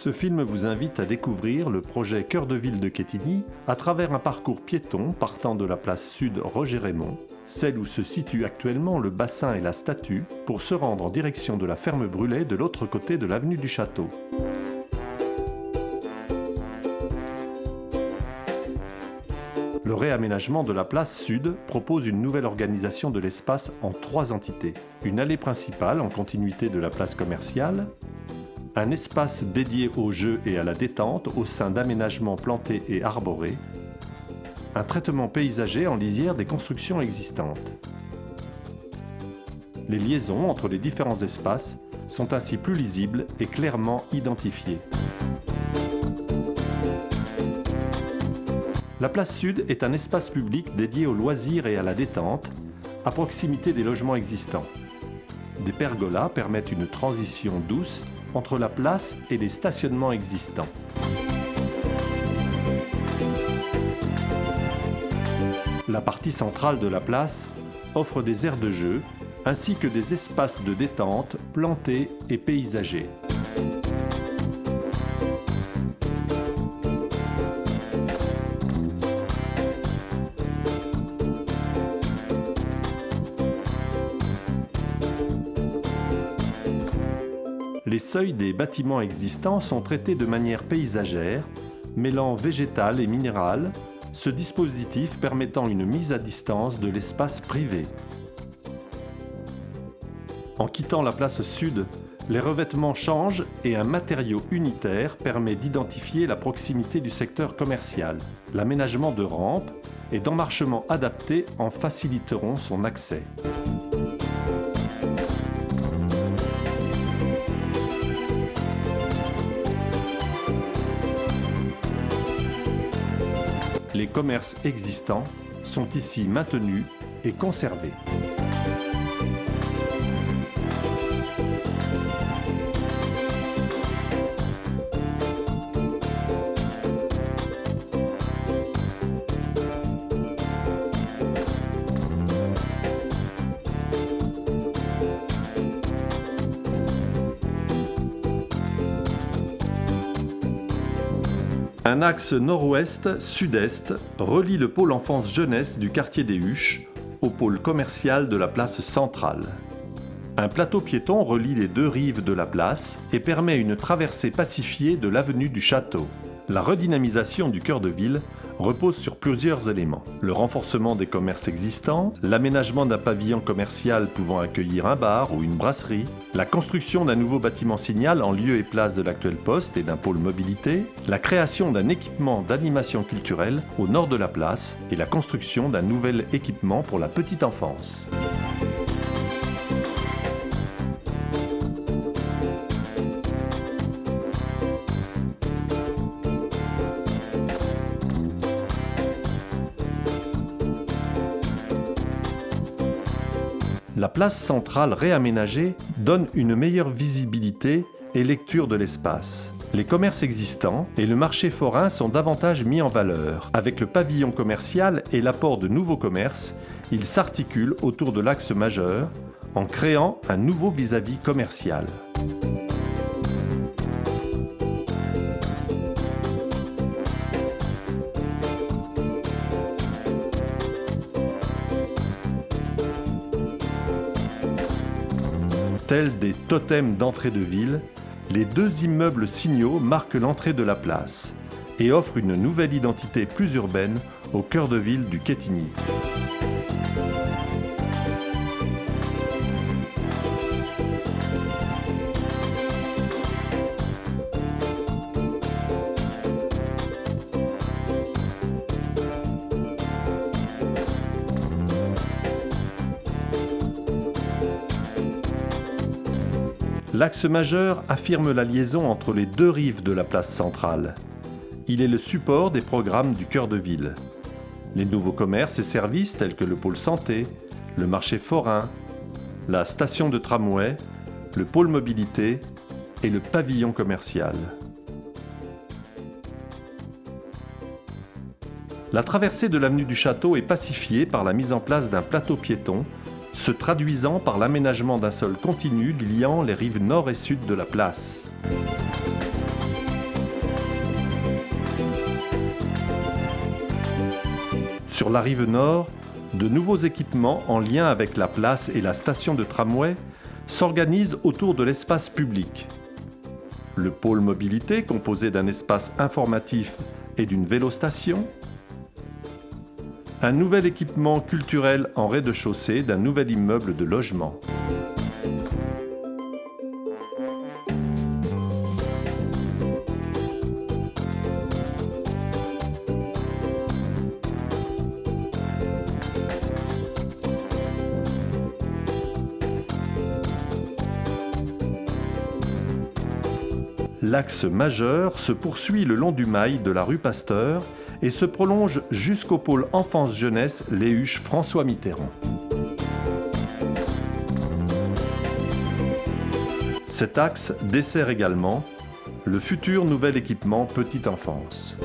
Ce film vous invite à découvrir le projet Cœur de Ville de Quetigny à travers un parcours piéton partant de la place Sud Roger-Raymond, celle où se situe actuellement le bassin et la statue, pour se rendre en direction de la ferme Bruley de l'autre côté de l'avenue du Château. Le réaménagement de la place Sud propose une nouvelle organisation de l'espace en 3 entités. Une allée principale en continuité de la place commerciale, un espace dédié aux jeux et à la détente au sein d'aménagements plantés et arborés, un traitement paysager en lisière des constructions existantes. Les liaisons entre les différents espaces sont ainsi plus lisibles et clairement identifiées. La place Sud est un espace public dédié aux loisirs et à la détente, à proximité des logements existants. Des pergolas permettent une transition douce entre la place et les stationnements existants. La partie centrale de la place offre des aires de jeu ainsi que des espaces de détente plantés et paysagers. Les seuils des bâtiments existants sont traités de manière paysagère, mêlant végétal et minéral, ce dispositif permettant une mise à distance de l'espace privé. En quittant la place Sud, les revêtements changent et un matériau unitaire permet d'identifier la proximité du secteur commercial. L'aménagement de rampes et d'emmarchements adaptés en faciliteront son accès. Les commerces existants sont ici maintenus et conservés. Un axe nord-ouest-sud-est relie le pôle enfance-jeunesse du quartier des Huches au pôle commercial de la place centrale. Un plateau piéton relie les 2 rives de la place et permet une traversée pacifiée de l'avenue du Château. La redynamisation du cœur de ville repose sur plusieurs éléments. Le renforcement des commerces existants, l'aménagement d'un pavillon commercial pouvant accueillir un bar ou une brasserie, la construction d'un nouveau bâtiment signal en lieu et place de l'actuel poste et d'un pôle mobilité, la création d'un équipement d'animation culturelle au nord de la place et la construction d'un nouvel équipement pour la petite enfance. La place centrale réaménagée donne une meilleure visibilité et lecture de l'espace. Les commerces existants et le marché forain sont davantage mis en valeur. Avec le pavillon commercial et l'apport de nouveaux commerces, ils s'articulent autour de l'axe majeur en créant un nouveau vis-à-vis commercial. Tels des totems d'entrée de ville, les 2 immeubles signaux marquent l'entrée de la place et offrent une nouvelle identité plus urbaine au cœur de ville du Quetigny. L'axe majeur affirme la liaison entre les 2 rives de la place centrale. Il est le support des programmes du cœur de ville. Les nouveaux commerces et services tels que le pôle santé, le marché forain, la station de tramway, le pôle mobilité et le pavillon commercial. La traversée de l'avenue du Château est pacifiée par la mise en place d'un plateau piéton se traduisant par l'aménagement d'un sol continu liant les rives nord et sud de la place. Sur la rive nord, de nouveaux équipements en lien avec la place et la station de tramway s'organisent autour de l'espace public. Le pôle mobilité, composé d'un espace informatif et d'une vélostation. Un nouvel équipement culturel en rez-de-chaussée d'un nouvel immeuble de logement. L'axe majeur se poursuit le long du mail de la rue Pasteur et se prolonge jusqu'au pôle enfance-jeunesse Les Huches François Mitterrand. Cet axe dessert également le futur nouvel équipement Petite Enfance.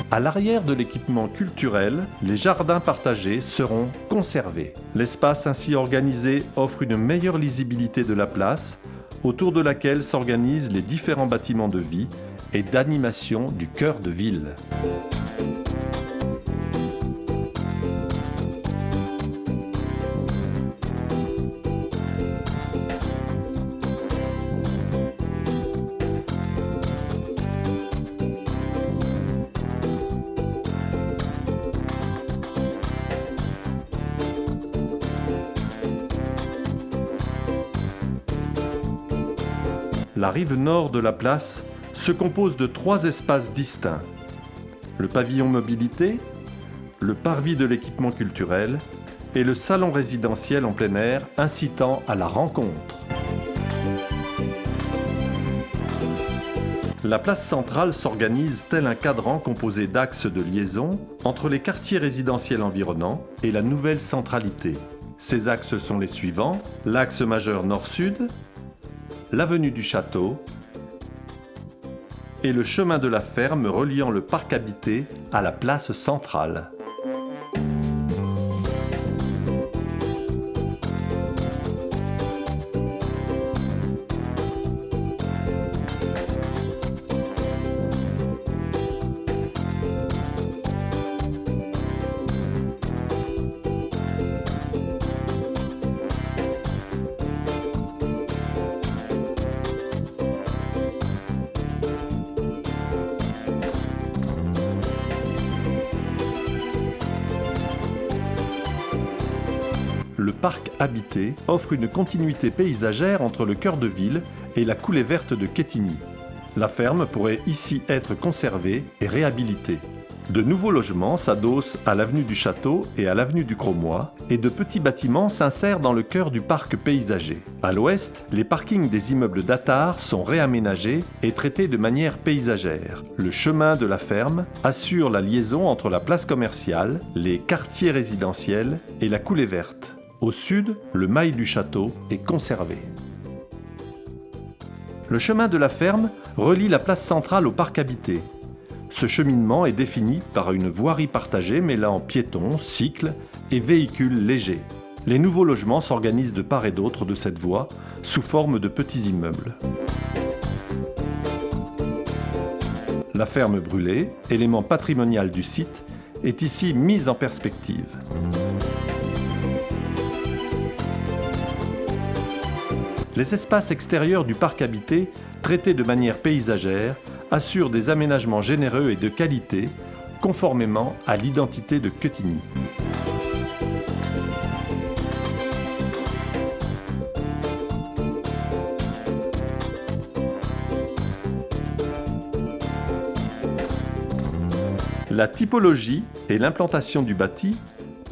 À l'arrière de l'équipement culturel, les jardins partagés seront conservés. L'espace ainsi organisé offre une meilleure lisibilité de la place, autour de laquelle s'organisent les différents bâtiments de vie et d'animation du cœur de ville. La rive nord de la place se compose de 3 espaces distincts. Le pavillon mobilité, le parvis de l'équipement culturel et le salon résidentiel en plein air incitant à la rencontre. La place centrale s'organise tel un cadran composé d'axes de liaison entre les quartiers résidentiels environnants et la nouvelle centralité. Ces axes sont les suivants: l'axe majeur nord-sud, l'avenue du Château et le chemin de la ferme reliant le parc habité à la place centrale. Le parc habité offre une continuité paysagère entre le cœur de ville et la coulée verte de Quetigny. La ferme pourrait ici être conservée et réhabilitée. De nouveaux logements s'adossent à l'avenue du Château et à l'avenue du Cromois, et de petits bâtiments s'insèrent dans le cœur du parc paysager. À l'ouest, les parkings des immeubles d'Attard sont réaménagés et traités de manière paysagère. Le chemin de la ferme assure la liaison entre la place commerciale, les quartiers résidentiels et la coulée verte. Au sud, le mail du château est conservé. Le chemin de la ferme relie la place centrale au parc habité. Ce cheminement est défini par une voirie partagée mêlant piétons, cycles et véhicules légers. Les nouveaux logements s'organisent de part et d'autre de cette voie sous forme de petits immeubles. La ferme brûlée, élément patrimonial du site, est ici mise en perspective. Les espaces extérieurs du parc habité, traités de manière paysagère, assurent des aménagements généreux et de qualité, conformément à l'identité de Quetigny. La typologie et l'implantation du bâti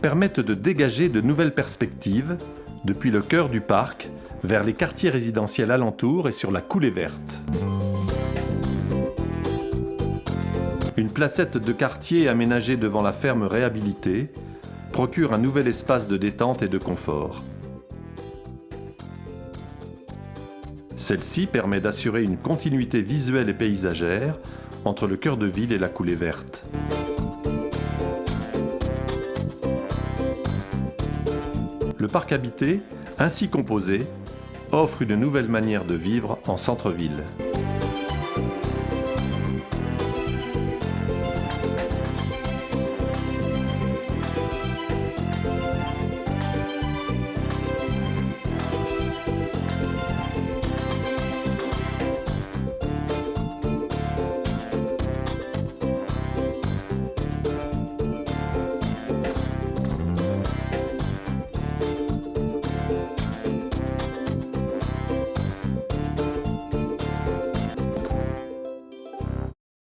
permettent de dégager de nouvelles perspectives depuis le cœur du parc vers les quartiers résidentiels alentours et sur la coulée verte. Une placette de quartier aménagée devant la ferme réhabilitée procure un nouvel espace de détente et de confort. Celle-ci permet d'assurer une continuité visuelle et paysagère entre le cœur de ville et la coulée verte. Le parc habité, ainsi composé, offre une nouvelle manière de vivre en centre-ville.